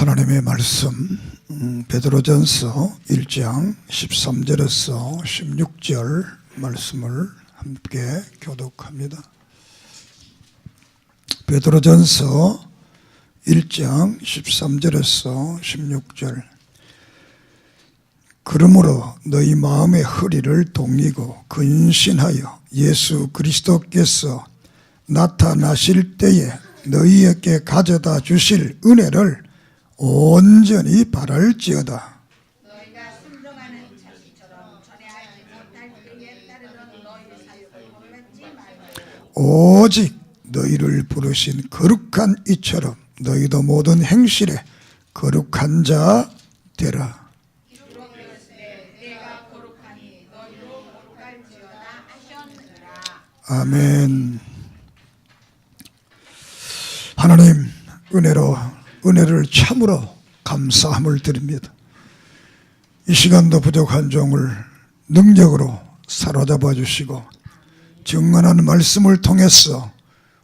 하나님의 말씀 베드로전서 1장 13절에서 16절 말씀을 함께 교독합니다. 베드로전서 1장 13절에서 16절. 그러므로 너희 마음의 허리를 동이고 근신하여 예수 그리스도께서 나타나실 때에 너희에게 가져다 주실 은혜를 온전히 바랄지어다. 너희가 순종하는 자식처럼 전에 알지 못할 때에 따르던 너희 사역을 몰랐지 말고 오직 너희를 부르신 거룩한 이처럼 너희도 모든 행실에 거룩한 자 되라. 기록되었으되 내가 거룩하니 너희도 거룩할지어다 하셨느니라. 아멘. 하나님 은혜를 참으로 감사함을 드립니다. 이 시간도 부족한 종을 능력으로 사로잡아 주시고 증언하는 말씀을 통해서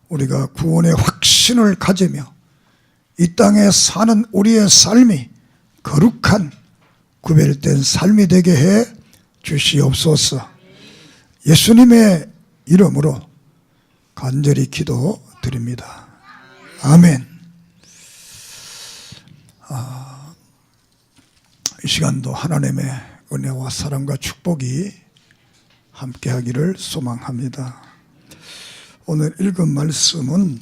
우리가 구원의 확신을 가지며 이 땅에 사는 우리의 삶이 거룩한 구별된 삶이 되게 해 주시옵소서. 예수님의 이름으로 간절히 기도드립니다. 아멘. 이 시간도 하나님의 은혜와 사랑과 축복이 함께하기를 소망합니다. 오늘 읽은 말씀은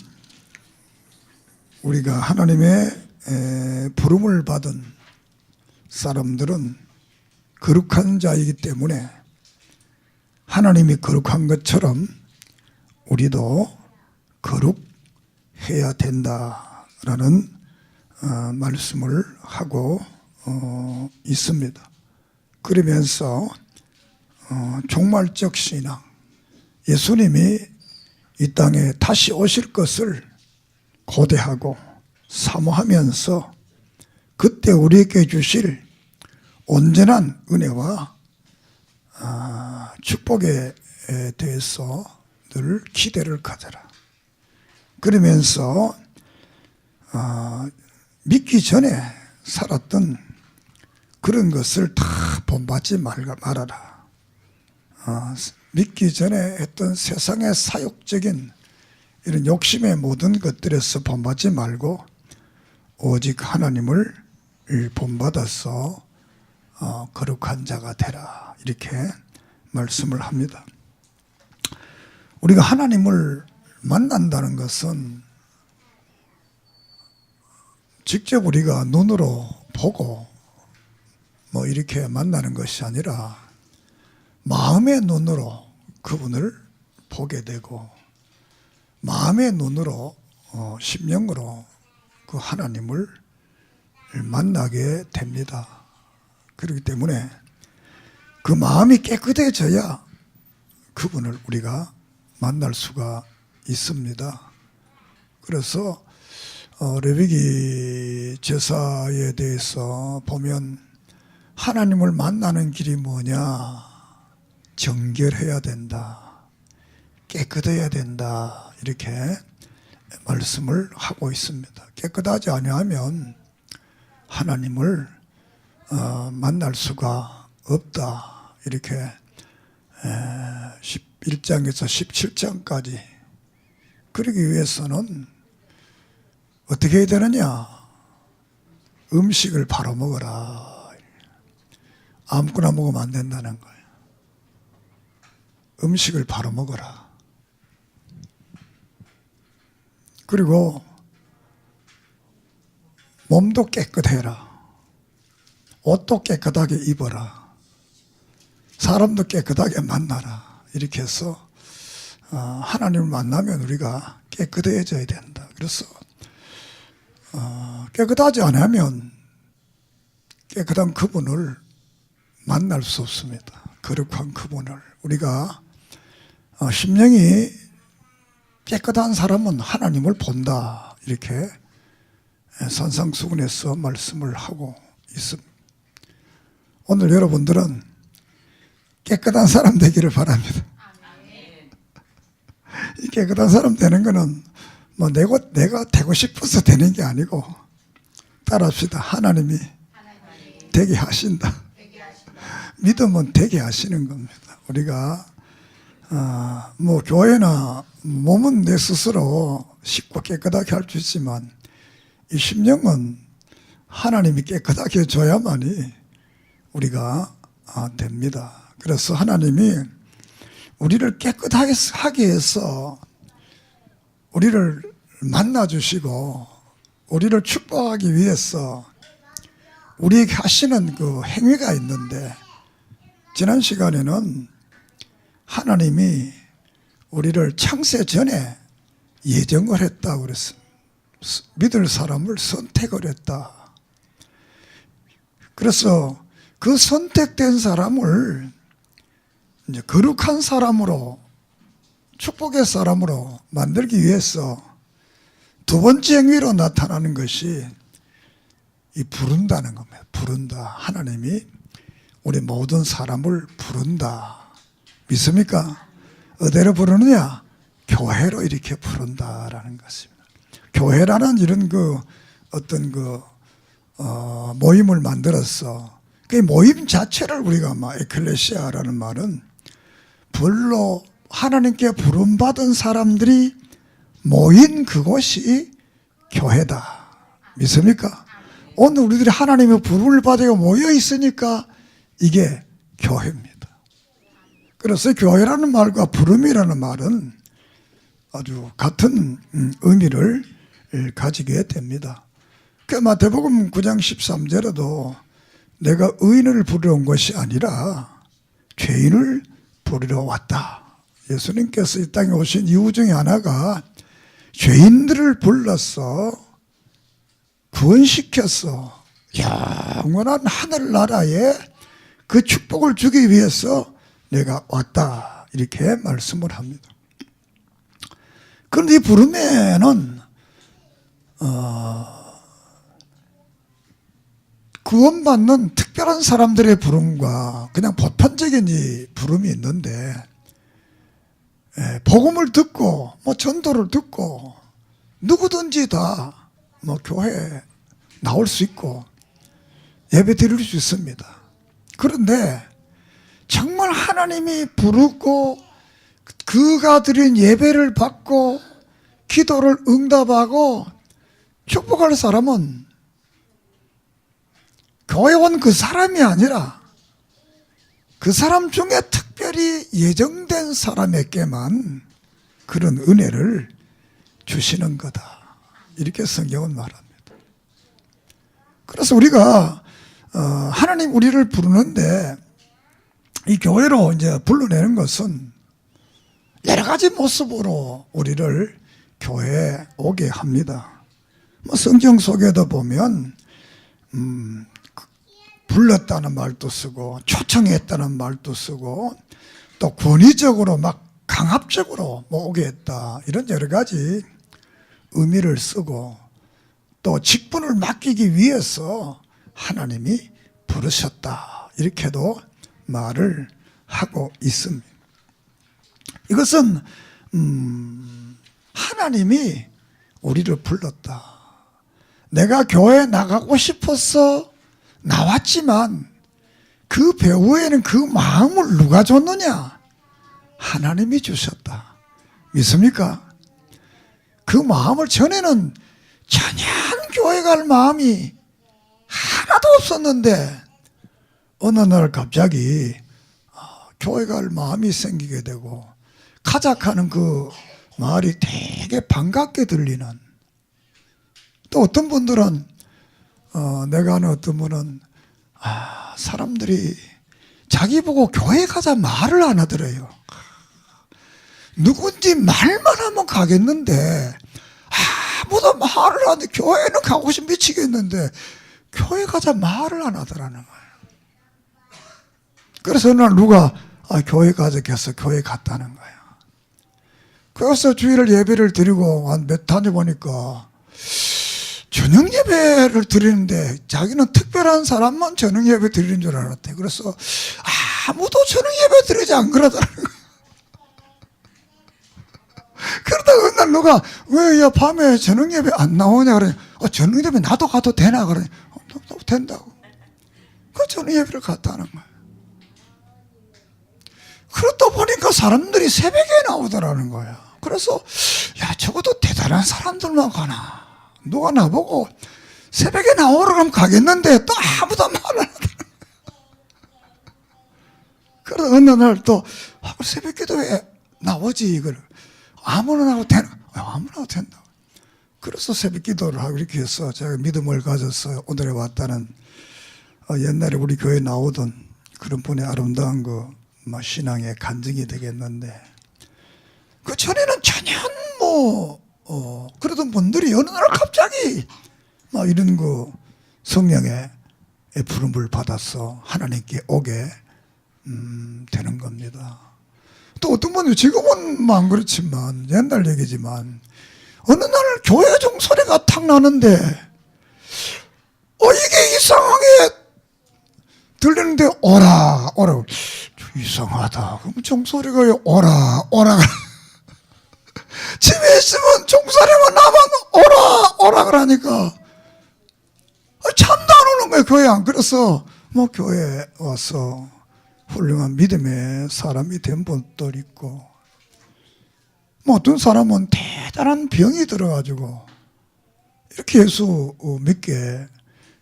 우리가 하나님의 부름을 받은 사람들은 거룩한 자이기 때문에 하나님이 거룩한 것처럼 우리도 거룩해야 된다라는 말씀을 하고 있습니다. 그러면서 종말적 신앙, 예수님이 이 땅에 다시 오실 것을 고대하고 사모하면서 그때 우리에게 주실 온전한 은혜와 축복에 대해서 늘 기대를 가져라. 그러면서 믿기 전에 살았던 그런 것을 다 본받지 말아라. 믿기 전에 했던 세상의 사욕적인 이런 욕심의 모든 것들에서 본받지 말고 오직 하나님을 본받아서 거룩한 자가 되라. 이렇게 말씀을 합니다. 우리가 하나님을 만난다는 것은 직접 우리가 눈으로 보고 뭐 이렇게 만나는 것이 아니라 마음의 눈으로 그분을 보게 되고 마음의 눈으로 심령으로 그 하나님을 만나게 됩니다. 그렇기 때문에 그 마음이 깨끗해져야 그분을 우리가 만날 수가 있습니다. 그래서 레위기 제사에 대해서 보면 하나님을 만나는 길이 뭐냐? 정결해야 된다. 깨끗해야 된다. 이렇게 말씀을 하고 있습니다. 깨끗하지 아니하면 하나님을 만날 수가 없다. 이렇게 1장에서 17장까지. 그러기 위해서는 어떻게 해야 되느냐? 음식을 바로 먹어라. 아무거나 먹으면 안 된다는 거예요. 음식을 바로 먹어라. 그리고 몸도 깨끗해라. 옷도 깨끗하게 입어라. 사람도 깨끗하게 만나라. 이렇게 해서 하나님을 만나면 우리가 깨끗해져야 된다. 그래서 깨끗하지 않으면 깨끗한 그분을 만날 수 없습니다. 거룩한 그분을. 우리가 심령이 깨끗한 사람은 하나님을 본다. 이렇게 산상수훈에서 말씀을 하고 있습니다. 오늘 여러분들은 깨끗한 사람 되기를 바랍니다. 이 깨끗한 사람 되는 거는 뭐 내가 되고 싶어서 되는 게 아니고 따라합시다. 하나님이 되게 하신다. 믿음은 되게 하시는 겁니다. 우리가 뭐 교회나 몸은 내 스스로 씻고 깨끗하게 할 수 있지만 이 심령은 하나님이 깨끗하게 해줘야만이 우리가 됩니다. 그래서 하나님이 우리를 깨끗하게 하게 해서 우리를 만나주시고 우리를 축복하기 위해서 우리에게 하시는 그 행위가 있는데, 지난 시간에는 하나님이 우리를 창세 전에 예정을 했다고 그랬습니다. 믿을 사람을 선택을 했다. 그래서 그 선택된 사람을 이제 거룩한 사람으로, 축복의 사람으로 만들기 위해서 두 번째 행위로 나타나는 것이 이 부른다는 겁니다. 부른다. 하나님이 우리 모든 사람을 부른다. 믿습니까? 어디로 부르느냐? 교회로 이렇게 부른다라는 것입니다. 교회라는 이런 어떤 모임을 만들어서 그 모임 자체를 우리가 에클레시아라는 말은 별로 하나님께 부름받은 사람들이 모인 그곳이 교회다. 믿습니까? 오늘 우리들이 하나님의 부름을 받아 모여 있으니까 이게 교회입니다. 그래서 교회라는 말과 부름이라는 말은 아주 같은 의미를 가지게 됩니다. 그 마태복음 9장 13절에도 내가 의인을 부르러 온 것이 아니라 죄인을 부르러 왔다. 예수님께서 이 땅에 오신 이유 중에 하나가 죄인들을 불러서 구원시켜서 영원한 하늘나라에 그 축복을 주기 위해서 내가 왔다. 이렇게 말씀을 합니다. 그런데 이 부름에는 구원받는 특별한 사람들의 부름과 그냥 보편적인 이 부름이 있는데, 복음을 듣고 전도를 듣고 누구든지 다 교회에 나올 수 있고 예배 드릴 수 있습니다. 그런데 정말 하나님이 부르고 그가 드린 예배를 받고 기도를 응답하고 축복할 사람은 교회 온 그 사람이 아니라 그 사람 중에 특별히 예정된 사람에게만 그런 은혜를 주시는 거다. 이렇게 성경은 말합니다. 그래서 우리가 하나님 우리를 부르는데 이 교회로 이제 불러내는 것은 여러 가지 모습으로 우리를 교회에 오게 합니다. 성경 속에도 보면 불렀다는 말도 쓰고 초청했다는 말도 쓰고 또 권위적으로 강압적으로 오게 했다. 이런 여러 가지 의미를 쓰고 또 직분을 맡기기 위해서 하나님이 부르셨다. 이렇게도 말을 하고 있습니다. 이것은 하나님이 우리를 불렀다. 내가 교회에 나가고 싶어서 나왔지만 그 배후에는 그 마음을 누가 줬느냐? 하나님이 주셨다. 믿습니까? 그 마음을 전에는 전혀 교회 갈 마음이 하나도 없었는데 어느 날 갑자기 교회 갈 마음이 생기게 되고 가작하는 그 말이 되게 반갑게 들리는, 또 어떤 분들은 내가 아는 어떤 분은 사람들이 자기 보고 교회 가자 말을 안 하더래요. 누군지 말만 하면 가겠는데 아무도 말을 안 하는데, 교회는 가고 싶어 미치겠는데 교회 가자 말을 안 하더라는 거예요. 그래서 어느 날 누가 교회 가자 해서 교회 갔다는 거예요. 그래서 주일을 예배를 드리고 한 몇 달 보니까 저녁 예배를 드리는데 자기는 특별한 사람만 저녁 예배 드리는 줄 알았대. 그래서 아무도 저녁 예배 드리지 안 그러더라는 거예요. 그러다가 어느 날 누가 왜 야 밤에 저녁 예배 안 나오냐 그러냐. 그 저녁 예배 나도 가도 되나? 그러니 된다고. 그 저녁 예배를 갔다는 거예요. 그러다 보니까 사람들이 새벽에 나오더라는 거야. 그래서 야, 적어도 대단한 사람들만 가나. 누가 나보고 새벽에 나오라 그러면 가겠는데 또 아무도 말 안 하더라. 그래서 어느 날 또 새벽 기도에 나오지 이걸. 아무나 나와도 되나? 아무나 나와도 된다. 그래서 새벽 기도를 하고 이렇게 해서 제가 믿음을 가져서 오늘에 왔다는 옛날에 우리 교회에 나오던 그런 분의 아름다운 그 신앙의 간증이 되겠는데, 그 전에는 전혀 그러던 분들이 어느 날 갑자기 막 이런 그 성령의 부름을 받아서 하나님께 오게 되는 겁니다. 또 어떤 분은 지금은 안 그렇지만 옛날 얘기지만 어느 날 교회 종소리가 탁 나는데 이게 이상하게 들리는데 오라 이상하다. 그럼 종소리가 오라 집에 있으면 종소리만 나면 오라 그러니까 잠도 안 오는 거예요. 교회 안. 그래서 뭐 교회에 와서 훌륭한 믿음의 사람이 된 분도 있고, 뭐 어떤 사람은 대단한 병이 들어가지고 이렇게 예수 믿게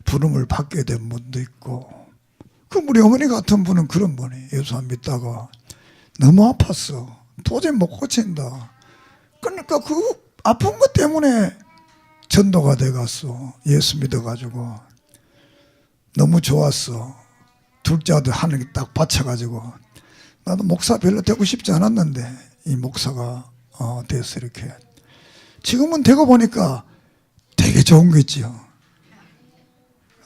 부름을 받게 된 분도 있고, 그 우리 어머니 같은 분은 그런 분이 예수 안 믿다가 너무 아팠어. 도저히 못 고친다. 그러니까 그 아픈 것 때문에 전도가 돼갔어. 예수 믿어가지고 너무 좋았어. 둘째 아들 하늘에 딱 받쳐가지고, 나도 목사 별로 되고 싶지 않았는데 이 목사가 돼서 이렇게. 지금은 되고 보니까 되게 좋은 거 있지요.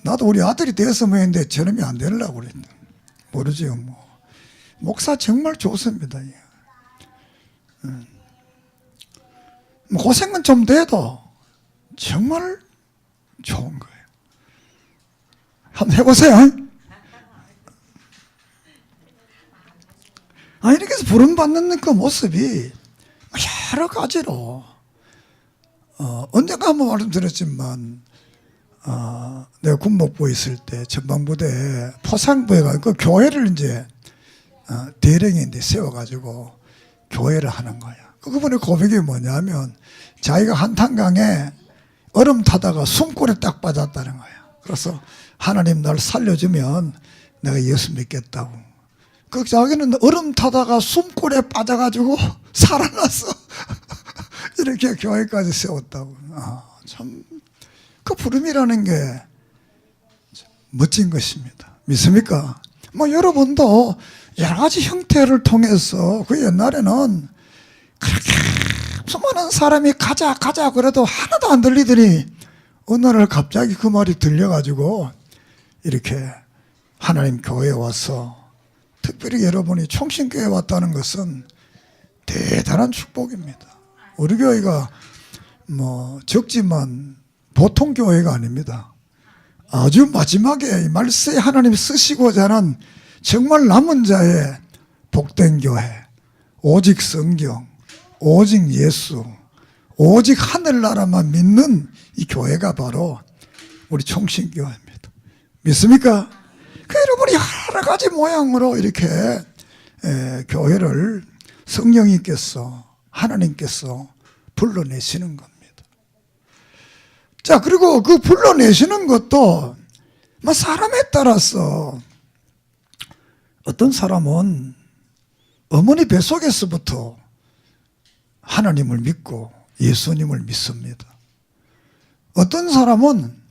나도 우리 아들이 되었으면 했는데 저놈이 안 되려고 그랬는데 모르지요. 뭐 목사 정말 좋습니다. 뭐 고생은 좀 돼도 정말 좋은 거예요. 한번 해보세요. 이렇게 해서 부름받는 그 모습이 여러 가지로 언젠가 한번 말씀드렸지만 내가 군목부에 있을 때 전방부대에 포상부에 가서 그 교회를 이제 대령인데 세워가지고 교회를 하는 거야. 그분의 고백이 뭐냐면 자기가 한탄강에 얼음 타다가 숨골에 딱 빠졌다는 거야. 그래서 하나님 날 살려주면 내가 예수 믿겠다고. 그 자기는 얼음 타다가 숨골에 빠져가지고 살아났어. 이렇게 교회까지 세웠다고. 참 그 부름이라는 게 멋진 것입니다. 믿습니까? 뭐 여러분도 여러 가지 형태를 통해서 그 옛날에는 그렇게 수많은 사람이 가자 그래도 하나도 안 들리더니 어느 날 갑자기 그 말이 들려가지고 이렇게 하나님 교회에 와서, 특별히 여러분이 총신교회에 왔다는 것은 대단한 축복입니다. 우리 교회가 뭐 적지만 보통 교회가 아닙니다. 아주 마지막에 이 말세에 하나님이 쓰시고자 하는 정말 남은 자의 복된 교회, 오직 성경, 오직 예수, 오직 하늘나라만 믿는 이 교회가 바로 우리 총신교회입니다. 믿습니까? 그 여러분이 여러 가지 모양으로 이렇게 교회를 성령님께서, 하나님께서 불러내시는 겁니다. 자, 그리고 그 불러내시는 것도 뭐 사람에 따라서, 어떤 사람은 어머니 뱃속에서부터 하나님을 믿고 예수님을 믿습니다. 어떤 사람은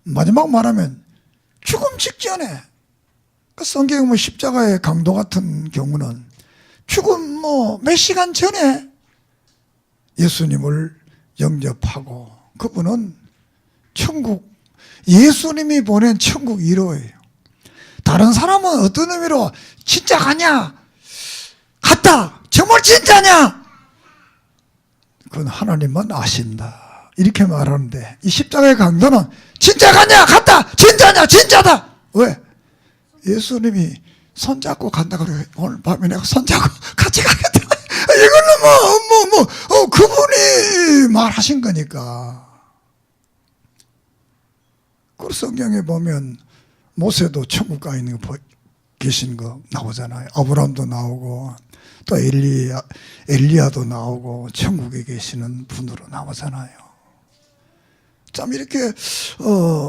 마지막 말하면 죽음 직전에, 그 성경 뭐 십자가의 강도 같은 경우는 죽음 뭐 몇 시간 전에 예수님을 영접하고, 그분은 천국, 예수님이 보낸 천국 1호예요. 다른 사람은 어떤 의미로 진짜 가냐? 갔다. 정말 진짜냐? 그건 하나님만 아신다. 이렇게 말하는데, 이 십자가의 강도는 진짜 가냐? 갔다. 진짜냐? 진짜다. 왜? 예수님이 손잡고 간다 그래. 오늘 밤에 내가 손잡고 같이 가겠다. 이거는 그분이 말하신 거니까. 그 성경에 보면 모세도 천국 가 있는 거 계신 거 나오잖아요. 아브라함도 나오고 또 엘리야도 나오고 천국에 계시는 분으로 나오잖아요. 참 이렇게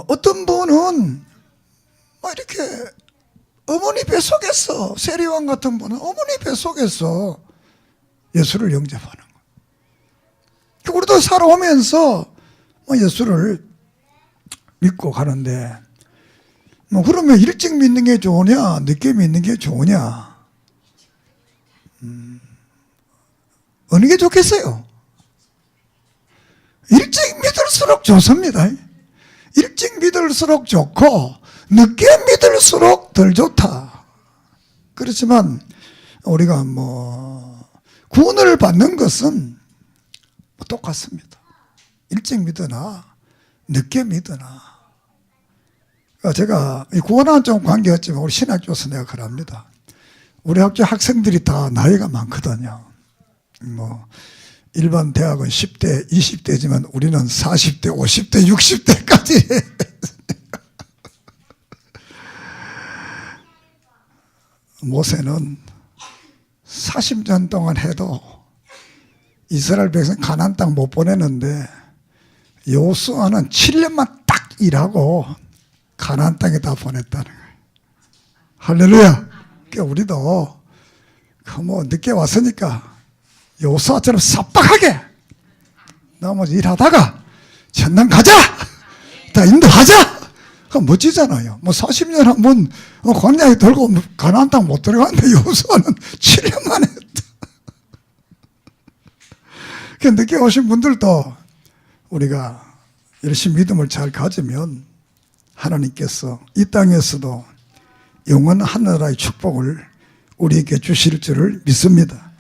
어떤 분은 막 이렇게 어머니 뱃속에서 세리왕 같은 분은 어머니 뱃속에서 예수를 영접하는 거예요. 우리도 살아오면서 예수를 믿고 가는데 그러면 일찍 믿는 게 좋으냐 늦게 믿는 게 좋으냐 어느 게 좋겠어요? 일찍 믿을수록 좋습니다. 일찍 믿을수록 좋고 늦게 믿을수록 덜 좋다. 그렇지만 우리가 구원을 받는 것은 똑같습니다. 일찍 믿으나 늦게 믿으나. 제가 구원과는 좀 관계없지만 우리 신학교에서 내가 그럽니다. 우리 학교 학생들이 다 나이가 많거든요. 일반 대학은 10대, 20대지만 우리는 40대, 50대, 60대까지 모세는 40년 동안 해도 이스라엘 백성 가나안 땅 못 보내는데 여호수아는 7년만 딱 일하고 가나안 땅에 다 보냈다는 거예요. 할렐루야. 그러니까 우리도 늦게 왔으니까 여호수아처럼 싹박하게 나머지 일하다가 천당 가자! 다 인도하자! 그럼 멋지잖아요. 40년 한번 광야에 돌고 가나안 땅 못 들어갔는데 여호수아는 7년 만에 했다. 그러니까 늦게 오신 분들도 우리가 열심히 믿음을 잘 가지면 하나님께서 이 땅에서도 영원한 하늘나라의 축복을 우리에게 주실 줄을 믿습니다.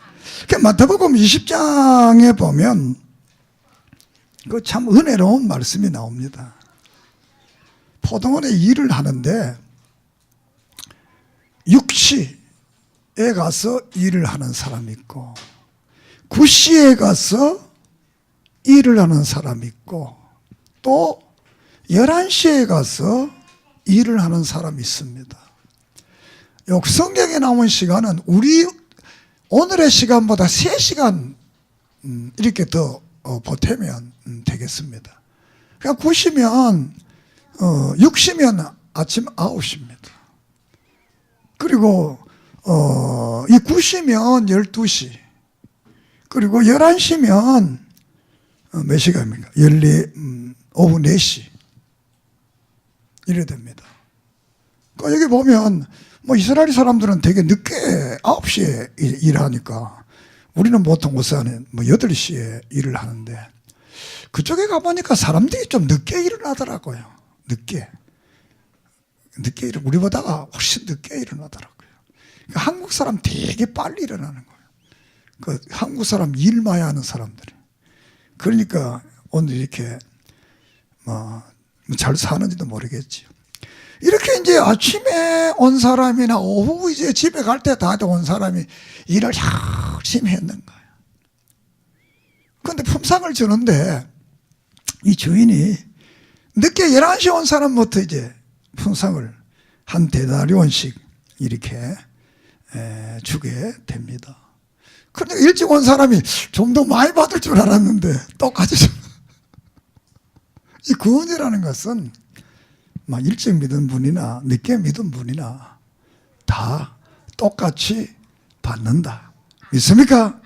마태복음 20장에 보면 그 참 은혜로운 말씀이 나옵니다. 포도원에 일을 하는데 육시에 가서 일을 하는 사람이 있고 구시에 가서 일을 하는 사람이 있고 또 11시에 가서 일을 하는 사람이 있습니다. 성경에 나온 시간은 우리 오늘의 시간보다 3시간 이렇게 더 보태면 되겠습니다. 그러니까 9시면 6시면 아침 9시입니다. 그리고 이 9시면 12시 그리고 11시면 몇 시간입니까? 오후 4시 이래 됩니다. 그러니까 여기 보면 이스라엘 사람들은 되게 늦게 9시에 일하니까 우리는 보통 오전에 8시에 일을 하는데 그쪽에 가보니까 사람들이 좀 늦게 일어나더라고요. 늦게 우리보다가 훨씬 늦게 일어나더라고요. 그러니까 한국 사람 되게 빨리 일어나는 거예요. 그 한국 사람 일마야 하는 사람들이. 그러니까 오늘 이렇게 잘 사는지도 모르겠지요. 이렇게 이제 아침에 온 사람이나 오후 이제 집에 갈 때 다 온 사람이 일을 열심히 했는 거예요. 그런데 품상을 주는데 이 주인이 늦게 11시 온 사람부터 이제 품상을 한 데나리온씩 이렇게 주게 됩니다. 그런데 일찍 온 사람이 좀 더 많이 받을 줄 알았는데 똑같이 이 구원이라는 것은 일찍 믿은 분이나 늦게 믿은 분이나 다 똑같이 받는다. 믿습니까?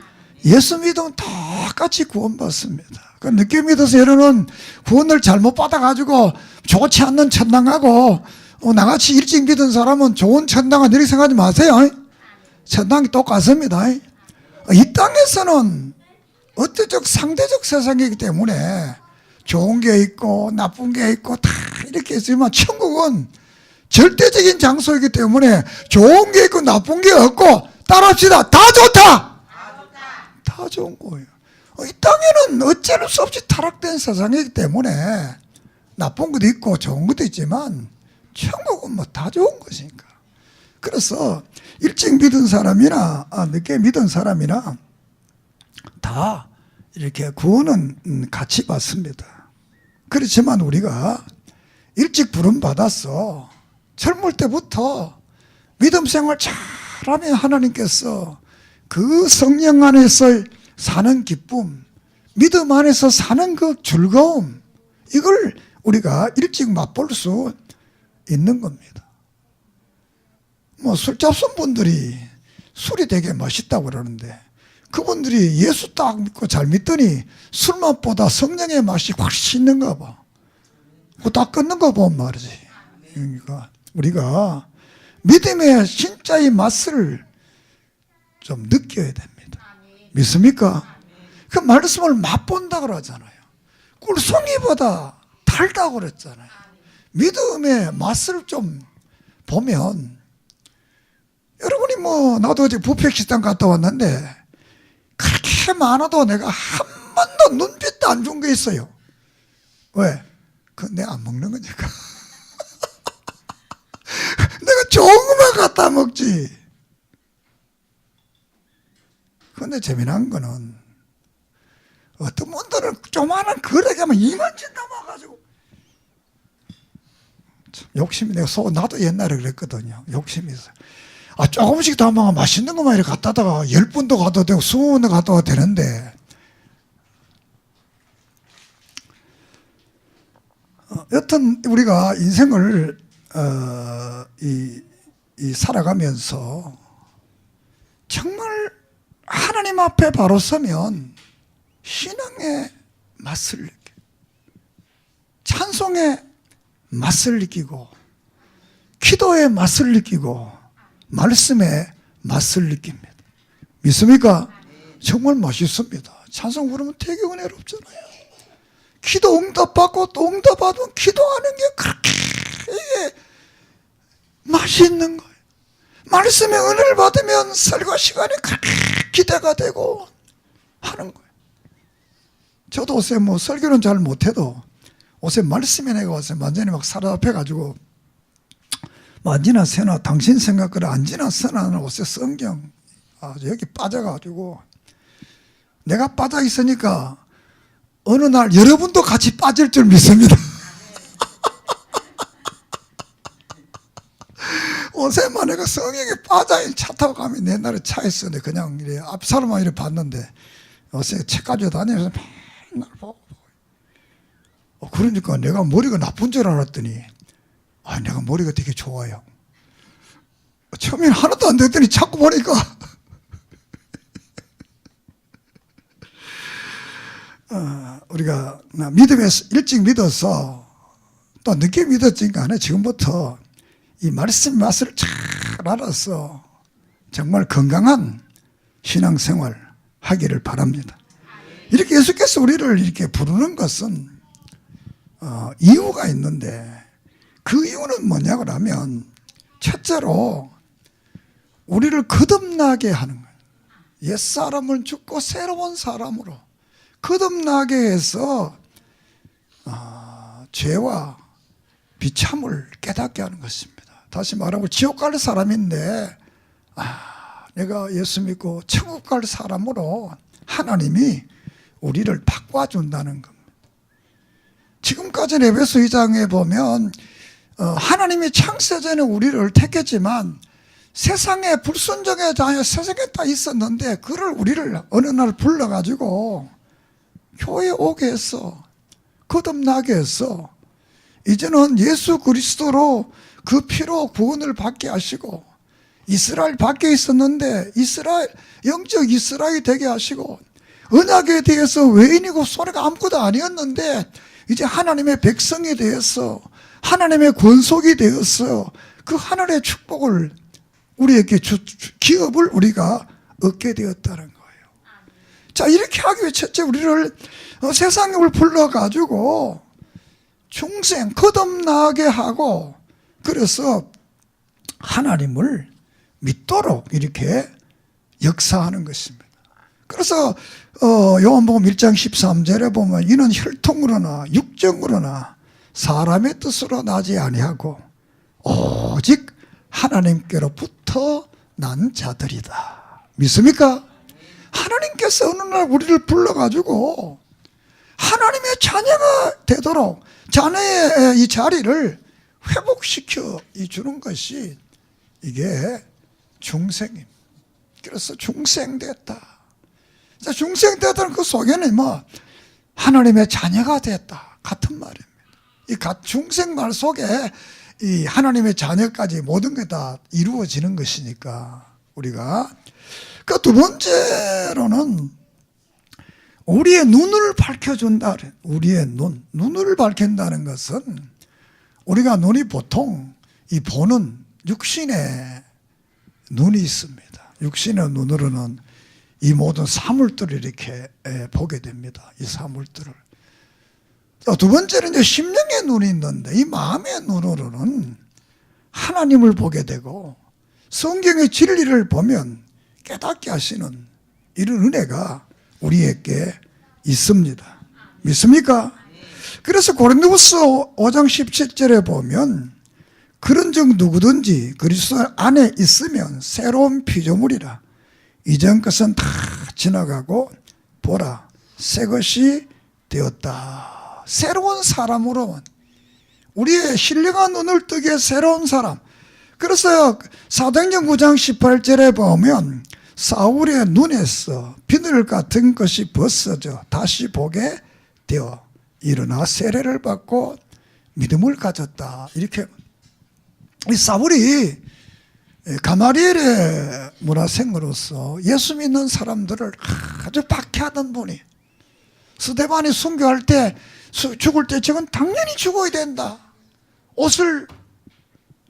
예수 믿으면 똑같이 구원받습니다. 늦게 믿어서 여러분 구원을 잘못 받아가지고 좋지 않는 천당 가고 나같이 일찍 믿은 사람은 좋은 천당은 이렇게 생각하지 마세요. 천당이 똑같습니다. 이 땅에서는 어때적 상대적 세상이기 때문에 좋은 게 있고 나쁜 게 있고 다 이렇게 있지만 천국은 절대적인 장소이기 때문에 좋은 게 있고 나쁜 게 없고 따라합시다. 다 좋다. 다 좋은 거예요. 이 땅에는 어쩔 수 없이 타락된 세상이기 때문에 나쁜 것도 있고 좋은 것도 있지만 천국은 다 좋은 것이니까. 그래서 일찍 믿은 사람이나 늦게 믿은 사람이나 다 이렇게 구원은 같이 받습니다. 그렇지만 우리가 일찍 부름 받았어. 젊을 때부터 믿음 생활 잘하면 하나님께서 그 성령 안에서 사는 기쁨, 믿음 안에서 사는 그 즐거움, 이걸 우리가 일찍 맛볼 수 있는 겁니다. 뭐 술 잡순 분들이 술이 되게 맛있다고 그러는데, 그분들이 예수 딱 믿고 잘 믿더니 술 맛보다 성령의 맛이 훨씬 있는가 봐. 그거 다 끊는 거 보면 말이지. 그러니까 우리가 믿음의 진짜의 맛을 좀 느껴야 됩니다. 믿습니까? 그 말씀을 맛본다 그러잖아요. 꿀송이보다 달다고 그랬잖아요. 믿음의 맛을 좀 보면, 여러분이 뭐 나도 어제 뷔페 식당 갔다 왔는데 그렇게 많아도 내가 한 번도 눈빛도 안 준 게 있어요. 왜? 그건 내가 안 먹는 거니까. 내가 좋은 것만 갖다 먹지. 그런데 재미난 거는 어떤 분들은 조만한 거래기 하면 이만치 남아가지고 욕심이, 내가 나도 옛날에 그랬거든요. 욕심이 있어요. 조금씩 담아가 맛있는 것만 이렇게 갖다다가 10분도 가도 되고 20분도 가도 되는데, 여튼 우리가 인생을 살아가면서 정말 하나님 앞에 바로 서면 신앙의 맛을 느끼고 찬송의 맛을 느끼고 기도의 맛을 느끼고 말씀의 맛을 느낍니다. 믿습니까? 정말 맛있습니다. 찬송 부르면 되게 은혜롭잖아요. 기도 응답받고 또 응답받으면 기도하는 게 그렇게 맛있는 거예요. 말씀의 은혜를 받으면 설교 시간이 그렇게 기대가 되고 하는 거예요. 저도 요새 뭐 설교는 잘 못해도 요새 말씀에 내가 요새 완전히 막 사로잡혀가지고, 만지나 새나 당신 생각거리 안지나 서나 요새 성경 여기 빠져가지고, 내가 빠져 있으니까 어느 날 여러분도 같이 빠질 줄 믿습니다. 요새만 내가 성경에 빠져, 차 타고 가면 옛날에 차에 있었는데 그냥 이래 앞 사람만 이래 봤는데 요새 책 가지고 다니면서 맨날 보고. 그러니까 내가 머리가 나쁜 줄 알았더니 내가 머리가 되게 좋아요. 처음에는 하나도 안 됐더니 자꾸 보니까 우리가 믿음에서 일찍 믿어서 또 늦게 믿었지니까 지금부터 이 말씀 맛을 잘 알아서 정말 건강한 신앙생활 하기를 바랍니다. 이렇게 예수께서 우리를 이렇게 부르는 것은 이유가 있는데, 그 이유는 뭐냐고 하면 첫째로 우리를 거듭나게 하는 거예요. 옛사람을 죽고 새로운 사람으로 거듭나게 해서 죄와 비참을 깨닫게 하는 것입니다. 다시 말하면 지옥 갈 사람인데 내가 예수 믿고 천국 갈 사람으로 하나님이 우리를 바꿔준다는 겁니다. 지금까지 에베소 2장에 보면 하나님이 창세 전에 우리를 택했지만 세상에 불순종의 자녀 세상에 다 있었는데, 그를 우리를 어느 날 불러가지고 교회에 오게 했어. 거듭나게 했어. 이제는 예수 그리스도로 그 피로 구원을 받게 하시고, 이스라엘 밖에 있었는데 영적 이스라엘이 되게 하시고, 언약에 대해서 외인이고 소리가 아무것도 아니었는데 이제 하나님의 백성이 되어서 하나님의 권속이 되어서 그 하늘의 축복을 우리에게 기업을 우리가 얻게 되었다는 거예요. 자, 이렇게 하기 위해 첫째 우리를 세상에 불러가지고 중생 거듭나게 하고, 그래서 하나님을 믿도록 이렇게 역사하는 것입니다. 그래서 요한복음 1장 13절에 보면 이는 혈통으로나 육정으로나 사람의 뜻으로 나지 아니하고 오직 하나님께로부터 난 자들이다. 믿습니까? 하나님께서 어느 날 우리를 불러가지고 하나님의 자녀가 되도록 자녀의 이 자리를 회복시켜 주는 것이 이게 중생입니다. 그래서 중생됐다. 중생됐다는 그 속에는 뭐 하나님의 자녀가 됐다 같은 말입니다. 이 중생 말 속에 이 하나님의 자녀까지 모든 게 다 이루어지는 것이니까 우리가 그 두 번째로는 우리의 눈을 밝혀준다. 우리의 눈을 밝힌다는 것은 우리가 눈이 보통 이 보는 육신의 눈이 있습니다. 육신의 눈으로는 이 모든 사물들을 이렇게 보게 됩니다. 이 사물들을. 두 번째는 이제 심령의 눈이 있는데 이 마음의 눈으로는 하나님을 보게 되고 성경의 진리를 보면 깨닫게 하시는 이런 은혜가 우리에게 있습니다. 믿습니까? 그래서 고린도후서 5장 17절에 보면 그런즉 누구든지 그리스도 안에 있으면 새로운 피조물이라 이전 것은 다 지나가고 보라 새 것이 되었다. 새로운 사람으로 우리의 신령한 눈을 뜨게 새로운 사람. 그래서 사도행전 9장 18절에 보면 사울의 눈에서 비늘 같은 것이 벗어져 다시 보게 되어 일어나 세례를 받고 믿음을 가졌다. 이렇게 이 사울이 가마리엘의 문화생으로서 예수 믿는 사람들을 아주 박해하던 분이 스데반이 순교할 때 죽을 때 저건 당연히 죽어야 된다. 옷을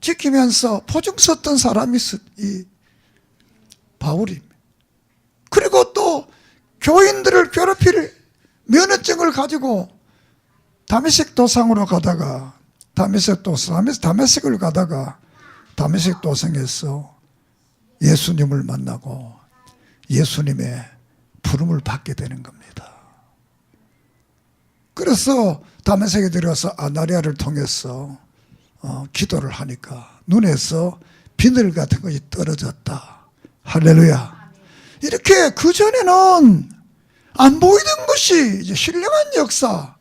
지키면서 포중 섰던 사람이 이 바울입니다. 그리고 또 교인들을 괴롭힐 면허증을 가지고 다메섹 도상으로 가다가 다메섹을 가다가 다메섹 도상에서 예수님을 만나고 예수님의 부름을 받게 되는 겁니다. 그래서 다메섹에 들어가서 아나리아를 통해서 기도를 하니까 눈에서 비늘 같은 것이 떨어졌다. 할렐루야. 이렇게 그전에는 안 보이던 것이 이제 신령한 역사.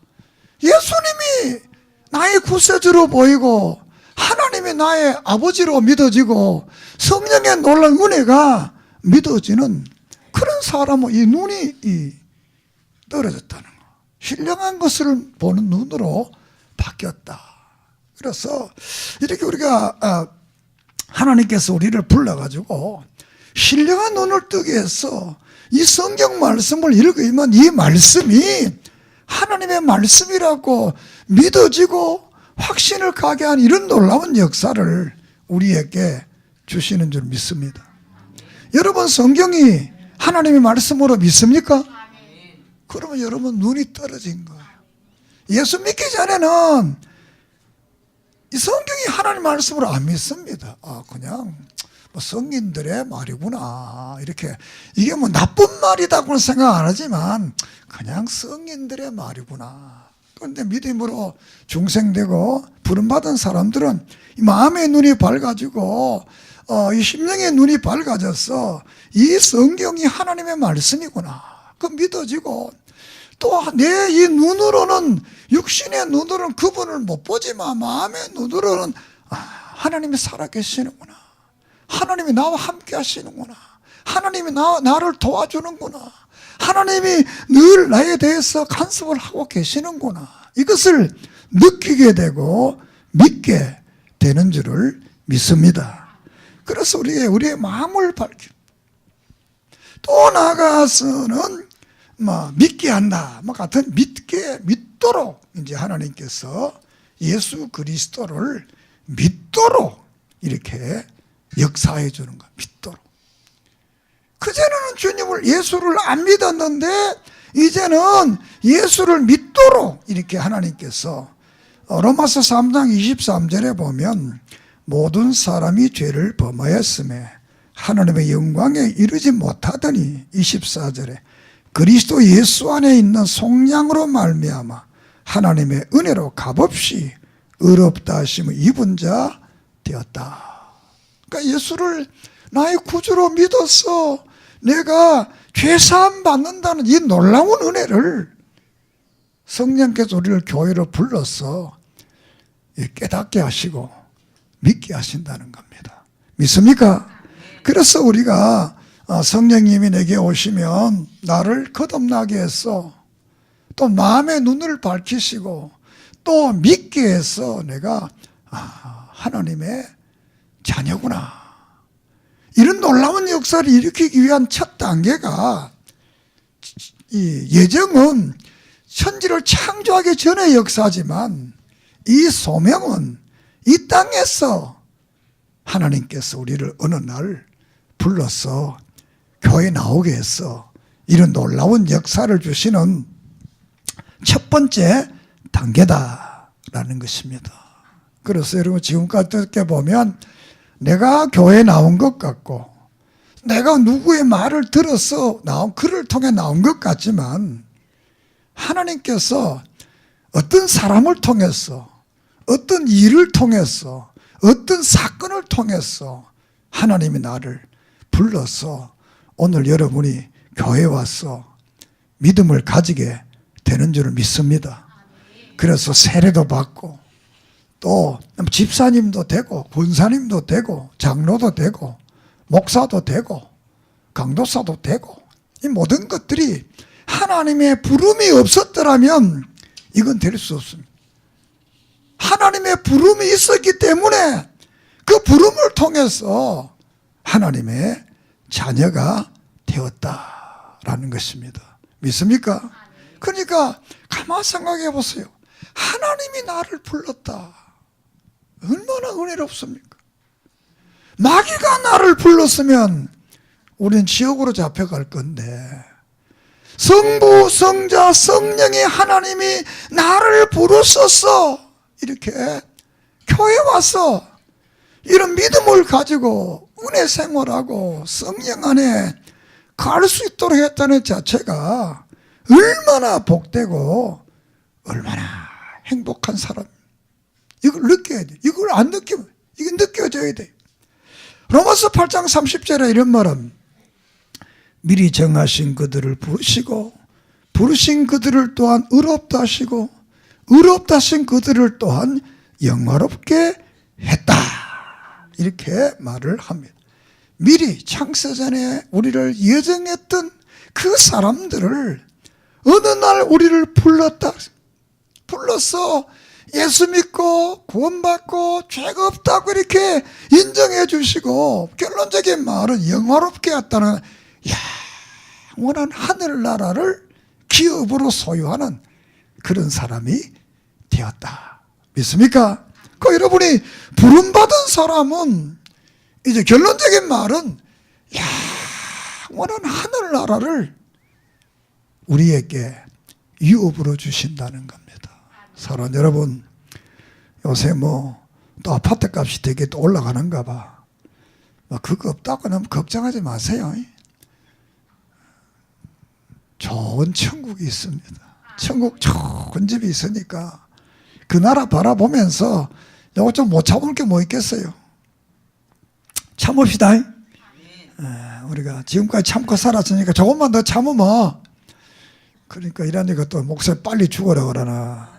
예수님이 나의 구세주로 보이고 하나님이 나의 아버지로 믿어지고 성령의 놀라운 은혜가 믿어지는 그런 사람은 이 눈이 떨어졌다는 거. 신령한 것을 보는 눈으로 바뀌었다. 그래서 이렇게 우리가 하나님께서 우리를 불러가지고 신령한 눈을 뜨게 해서 이 성경 말씀을 읽으면 이 말씀이 하나님의 말씀이라고 믿어지고 확신을 가게 한 이런 놀라운 역사를 우리에게 주시는 줄 믿습니다. 여러분 성경이 하나님의 말씀으로 믿습니까? 그러면 여러분 눈이 떨어진 거예요. 예수 믿기 전에는 이 성경이 하나님 말씀으로 안 믿습니다. 그냥 뭐 성인들의 말이구나 이렇게 이게 뭐 나쁜 말이다고는 생각 안 하지만 그냥 성인들의 말이구나. 그런데 믿음으로 중생되고 부름받은 사람들은 이 마음의 눈이 밝아지고 이 심령의 눈이 밝아져서 이 성경이 하나님의 말씀이구나 그 믿어지고 또 내 이 눈으로는 육신의 눈으로는 그분을 못 보지만 마음의 눈으로는 하나님이 살아계시는구나. 하나님이 나와 함께 하시는구나. 하나님이 나를 도와주는구나. 하나님이 늘 나에 대해서 간섭을 하고 계시는구나. 이것을 느끼게 되고 믿게 되는 줄을 믿습니다. 그래서 우리의 마음을 밝히고 또 나아가서는 믿게 한다. 같은 믿도록 이제 하나님께서 예수 그리스도를 믿도록 이렇게 역사해 주는 거야. 믿도록. 그전에는 주님을 예수를 안 믿었는데 이제는 예수를 믿도록 이렇게 하나님께서 로마서 3장 23절에 보면 모든 사람이 죄를 범하였음에 하나님의 영광에 이르지 못하더니 24절에 그리스도 예수 안에 있는 속량으로 말미암아 하나님의 은혜로 값없이 의롭다 하심을 입은 자 되었다. 그러니까 예수를 나의 구주로 믿어서 내가 죄사함 받는다는 이 놀라운 은혜를 성령께서 우리를 교회로 불러서 깨닫게 하시고 믿게 하신다는 겁니다. 믿습니까? 그래서 우리가 성령님이 내게 오시면 나를 거듭나게 해서 또 마음의 눈을 밝히시고 또 믿게 해서 내가 하나님의 자녀구나, 이런 놀라운 역사를 일으키기 위한 첫 단계가, 이 예정은 천지를 창조하기 전의 역사지만 이 소명은 이 땅에서 하나님께서 우리를 어느 날 불러서 교회에 나오게 해서 이런 놀라운 역사를 주시는 첫 번째 단계다라는 것입니다. 그래서 여러분, 지금까지 어떻게 보면 내가 교회에 나온 것 같고 내가 누구의 말을 들어서 나온 글을 통해 나온 것 같지만, 하나님께서 어떤 사람을 통해서, 어떤 일을 통해서, 어떤 사건을 통해서 하나님이 나를 불러서 오늘 여러분이 교회에 와서 믿음을 가지게 되는 줄을 믿습니다. 그래서 세례도 받고 또 집사님도 되고 권사님도 되고 장로도 되고 목사도 되고 강도사도 되고, 이 모든 것들이 하나님의 부름이 없었더라면 이건 될 수 없습니다. 하나님의 부름이 있었기 때문에 그 부름을 통해서 하나님의 자녀가 되었다라는 것입니다. 믿습니까? 그러니까 가만 생각해 보세요. 하나님이 나를 불렀다. 얼마나 은혜롭습니까? 마귀가 나를 불렀으면 우리는 지옥으로 잡혀갈 건데, 성부, 성자, 성령이 하나님이 나를 부르셔서 이렇게 교회 와서 이런 믿음을 가지고 은혜 생활하고 성령 안에 갈 수 있도록 했다는 자체가 얼마나 복되고 얼마나 행복한 사람. 이걸 느껴야 돼. 이걸 안 느끼면 이게 느껴져야 돼. 로마서 8장 30절에 이런 말은, 미리 정하신 그들을 부르시고 부르신 그들을 또한 의롭다 하시고 의롭다 하신 그들을 또한 영화롭게 했다, 이렇게 말을 합니다. 미리 창세전에 우리를 예정했던 그 사람들을 어느 날 우리를 불러서 예수 믿고 구원받고 죄가 없다고 이렇게 인정해 주시고, 결론적인 말은 영화롭게 했다는 영원한 하늘나라를 기업으로 소유하는 그런 사람이 되었다. 믿습니까? 그 여러분이 부름받은 사람은 이제 결론적인 말은 영원한 하늘나라를 우리에게 유업으로 주신다는 겁니다. 사랑하는 여러분, 요새 또 아파트 값이 되게 또 올라가는가 봐. 그거 없다고 너무 걱정하지 마세요. 좋은 천국이 있습니다. 천국 좋은 집이 있으니까 그 나라 바라보면서 요거 좀 못 참을 게 뭐 있겠어요. 참읍시다. 우리가 지금까지 참고 살았으니까 조금만 더 참으면, 그러니까 이러니까 또 목사 빨리 죽어라 그러나,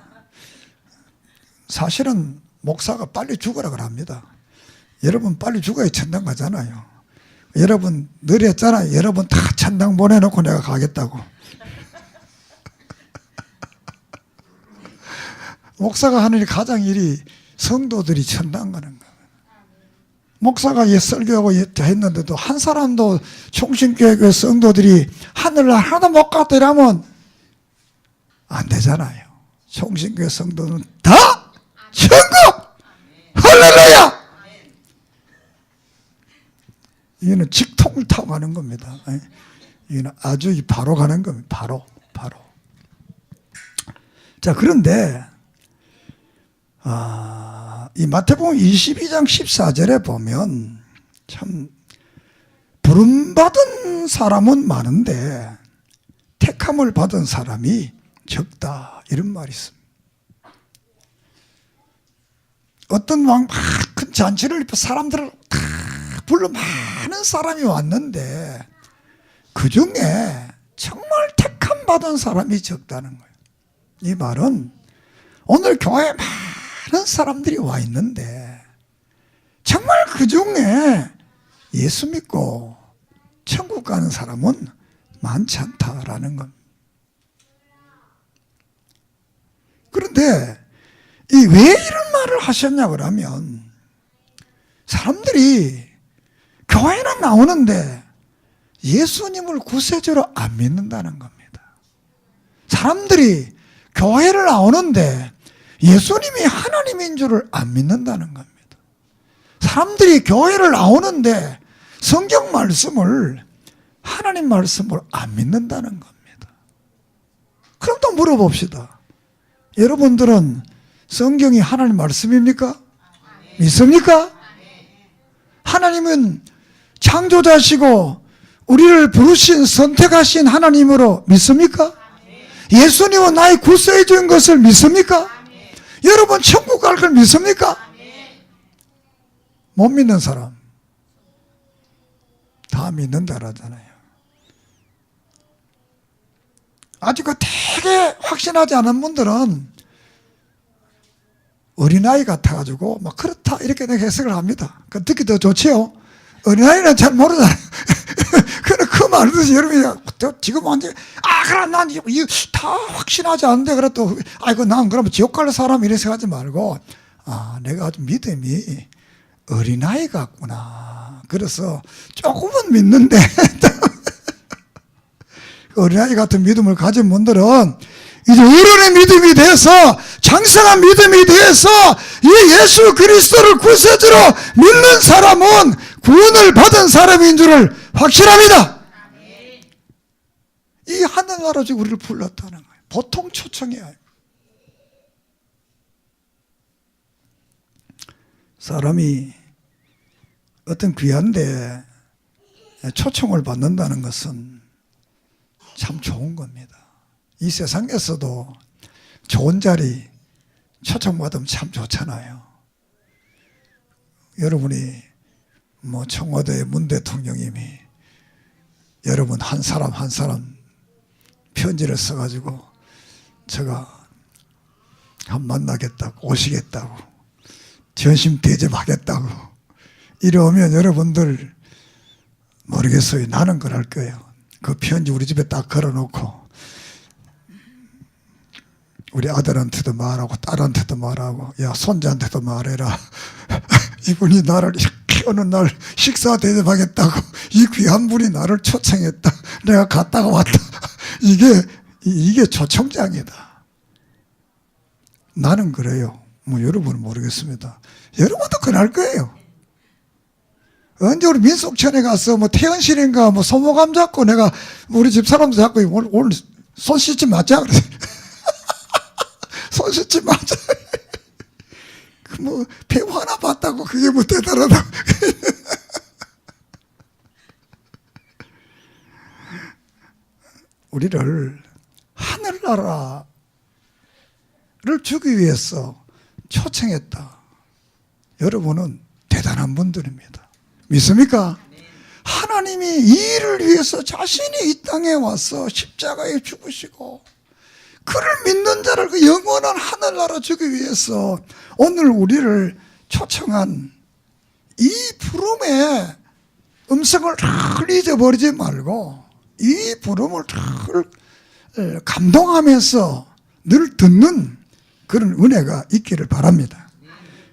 사실은 목사가 빨리 죽어라 그럽니다. 여러분 빨리 죽어야 천당 가잖아요. 여러분 늘 했잖아요. 여러분 다 천당 보내놓고 내가 가겠다고. 목사가 하는 가장 일이 성도들이 천당 가는 거예요. 목사가 설교하고 했는데도 한 사람도 총신교회 성도들이 하늘날 하나도 못 갔다 이러면 안 되잖아요. 총신교회 성도는 다 천국! 할렐루야! 이거는 직통을 타고 가는 겁니다. 이거는 아주 바로 가는 겁니다. 바로. 자, 그런데 이 마태복음 22장 14절에 보면 참 부름받은 사람은 많은데 택함을 받은 사람이 적다, 이런 말이 있습니다. 어떤 큰 잔치를 사람들을 다 불러 많은 사람이 왔는데 그 중에 정말 택함 받은 사람이 적다는 거예요. 이 말은 오늘 교회에 많은 사람들이 와 있는데 정말 그 중에 예수 믿고 천국 가는 사람은 많지 않다라는 겁니다. 그런데 왜 이런 말을 하셨냐 그러면 사람들이 교회는 나오는데 예수님을 구세주로 안 믿는다는 겁니다. 사람들이 교회를 나오는데 예수님이 하나님인 줄을 안 믿는다는 겁니다. 사람들이 교회를 나오는데 성경 말씀을 하나님 말씀을 안 믿는다는 겁니다. 그럼 또 물어봅시다. 여러분들은 성경이 하나님 말씀입니까? 믿습니까? 하나님은 창조자시고 우리를 부르신 선택하신 하나님으로 믿습니까? 예수님은 나의 구세해 준 것을 믿습니까? 여러분 천국 갈 걸 믿습니까? 못 믿는 사람 다 믿는다라잖아요. 아직 그 되게 확신하지 않은 분들은 어린아이 같아가지고 막 그렇다 이렇게 내가 해석을 합니다. 그 듣기 더 좋지요. 어린아이는 잘 모르잖아요. 그 말듯이 여러분이 지금 완전 그럼 난 이거 다 확신하지 않는데 그래도 아이고 난 그러면 지옥 갈 사람 이래 생각하지 말고 내가 아주 믿음이 어린아이 같구나. 그래서 조금은 믿는데 어린아이 같은 믿음을 가진 분들은 이제 어른의 믿음이 돼서 장성한 믿음이 돼서 이 예수 그리스도를 구세주로 믿는 사람은 구원을 받은 사람인 줄을 확신합니다. 이 하늘나라 지금 우리를 불렀다는 거예요. 보통 초청이에요. 사람이 어떤 귀한데 초청을 받는다는 것은 참 좋은 겁니다. 이 세상에서도 좋은 자리 초청받으면 참 좋잖아요. 여러분이 청와대 문 대통령님이 여러분 한 사람 한 사람 편지를 써가지고 제가 한 만나겠다고 오시겠다고 전심 대접하겠다고 이러면 여러분들 모르겠어요. 나는 그럴 거예요. 그 편지 우리 집에 딱 걸어놓고 우리 아들한테도 말하고 딸한테도 말하고 야 손자한테도 말해라. 이분이 나를 이렇게 어느 날 식사 대접하겠다고 이 귀한 분이 나를 초청했다. 내가 갔다가 왔다. 이게 초청장이다. 나는 그래요. 여러분은 모르겠습니다. 여러분도 그럴 거예요. 언제 우리 민속촌에 가서 태연실인가 소모감 잡고 내가 우리 집 사람도 잡고 오늘 손 씻지 마자 그래. 손 씻지 마자. 배우 하나 봤다고 그게 대단하다고. 우리를 하늘나라를 주기 위해서 초청했다. 여러분은 대단한 분들입니다. 믿습니까? 하나님이 이 일을 위해서 자신이 이 땅에 와서 십자가에 죽으시고 그를 믿는 자를 그 영원한 하늘나라 주기 위해서 오늘 우리를 초청한 이 부름의 음성을 늘 잊어버리지 말고 이 부름을 늘 감동하면서 늘 듣는 그런 은혜가 있기를 바랍니다.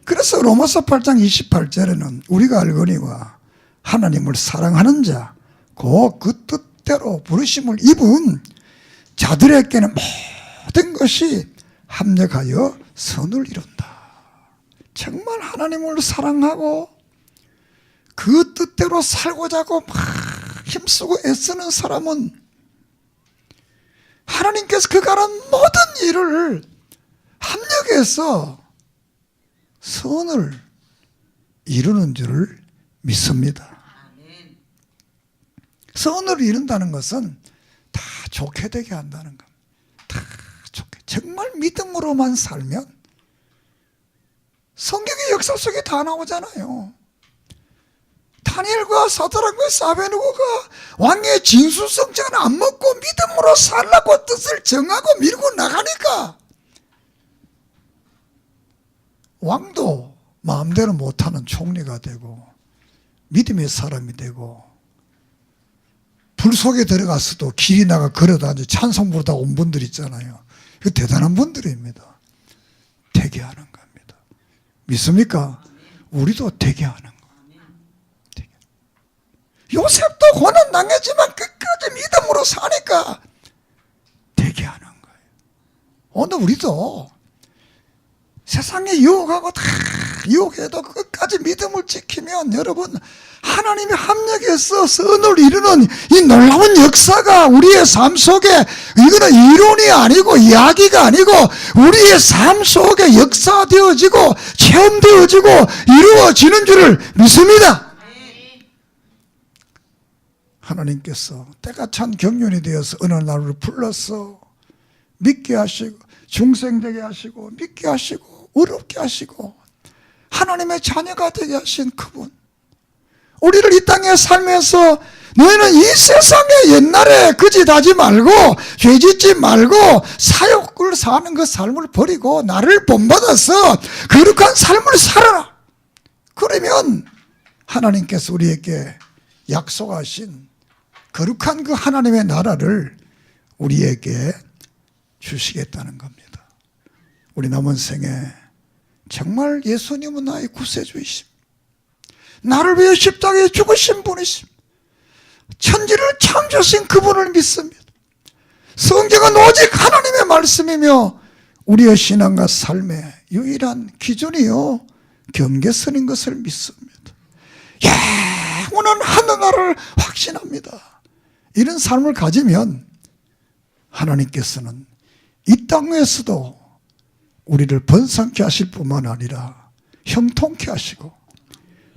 그래서 로마서 8장 28절에는 우리가 알거니와 하나님을 사랑하는 자 곧 그 뜻대로 부르심을 입은 자들에게는 모든 것이 합력하여 선을 이룬다. 정말 하나님을 사랑하고 그 뜻대로 살고자 하고 막 힘쓰고 애쓰는 사람은 하나님께서 그가 하는 모든 일을 합력해서 선을 이루는 줄을 믿습니다. 선을 이룬다는 것은 다 좋게 되게 한다는 겁니다. 다 좋게. 정말 믿음으로만 살면 성경의 역사 속에 다 나오잖아요. 다 다니엘과 사드락과 사베느고가 왕의 진수성찬을 안 먹고 믿음으로 살라고 뜻을 정하고 밀고 나가니까 왕도 마음대로 못하는 총리가 되고 믿음의 사람이 되고 불 속에 들어가서도 길이 나가 걸어다니 찬송 부르다 온 분들 있잖아요. 이거 대단한 분들입니다. 되게 하는 겁니다. 믿습니까? 우리도 되게 하는 거예요. 요셉도 고난 당했지만 끝까지 믿음으로 사니까 되게 하는 거예요. 오늘 우리도 세상에 유혹하고 다 유혹해도 끝까지 믿음을 지키면 여러분 하나님이 합력해서 선을 이루는 이 놀라운 역사가 우리의 삶 속에 이거는 이론이 아니고 이야기가 아니고 우리의 삶 속에 역사되어지고 체험되어지고 이루어지는 줄을 믿습니다. 하나님께서 때가 찬 경륜이 되어서 어느 날을 불러서 믿게 하시고 중생되게 하시고 믿게 하시고 어렵게 하시고 하나님의 자녀가 되게 하신 그분, 우리를 이 땅에 살면서 너희는 이 세상에 옛날에 거짓하지 말고 죄짓지 말고 사욕을 사는 그 삶을 버리고 나를 본받아서 거룩한 삶을 살아라. 그러면 하나님께서 우리에게 약속하신 거룩한 그 하나님의 나라를 우리에게 주시겠다는 겁니다. 우리 남은 생에 정말 예수님은 나의 구세주이심, 나를 위해 십자가에 죽으신 분이심, 천지를 창조하신 그분을 믿습니다. 성경은 오직 하나님의 말씀이며 우리의 신앙과 삶의 유일한 기준이요 경계선인 것을 믿습니다. 영원한 하늘나라를 확신합니다. 이런 삶을 가지면 하나님께서는 이 땅에서도 우리를 번성케 하실 뿐만 아니라 형통케 하시고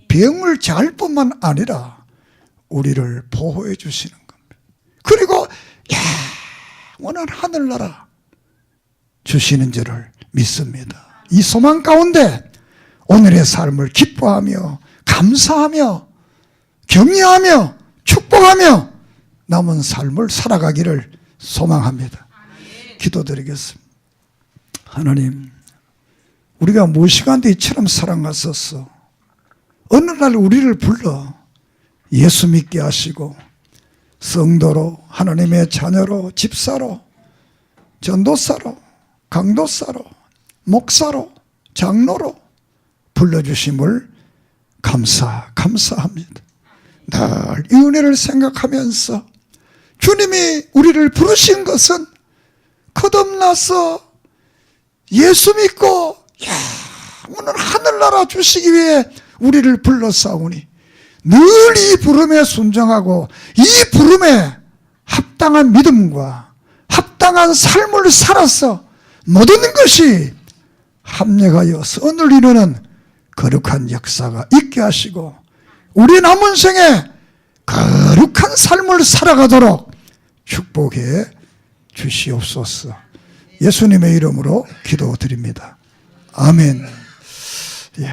병을 잘 뿐만 아니라 우리를 보호해 주시는 겁니다. 그리고 영원한 하늘나라 주시는 줄을 믿습니다. 이 소망 가운데 오늘의 삶을 기뻐하며 감사하며 격려하며 축복하며 남은 삶을 살아가기를 소망합니다. 기도드리겠습니다. 하나님, 우리가 무시간대 이처럼 사랑하셔서 어느 날 우리를 불러 예수 믿게 하시고 성도로, 하나님의 자녀로, 집사로, 전도사로, 강도사로, 목사로, 장로로 불러주심을 감사합니다. 늘 이 은혜를 생각하면서 주님이 우리를 부르신 것은 거듭나서 예수 믿고 오늘 하늘나라 주시기 위해 우리를 불렀사오니 늘 이 부름에 순종하고 이 부름에 합당한 믿음과 합당한 삶을 살아서 모든 것이 합력하여 선을 이루는 거룩한 역사가 있게 하시고 우리 남은 생에 거룩한 삶을 살아가도록 축복해 주시옵소서. 예수님의 이름으로 기도드립니다. 아멘.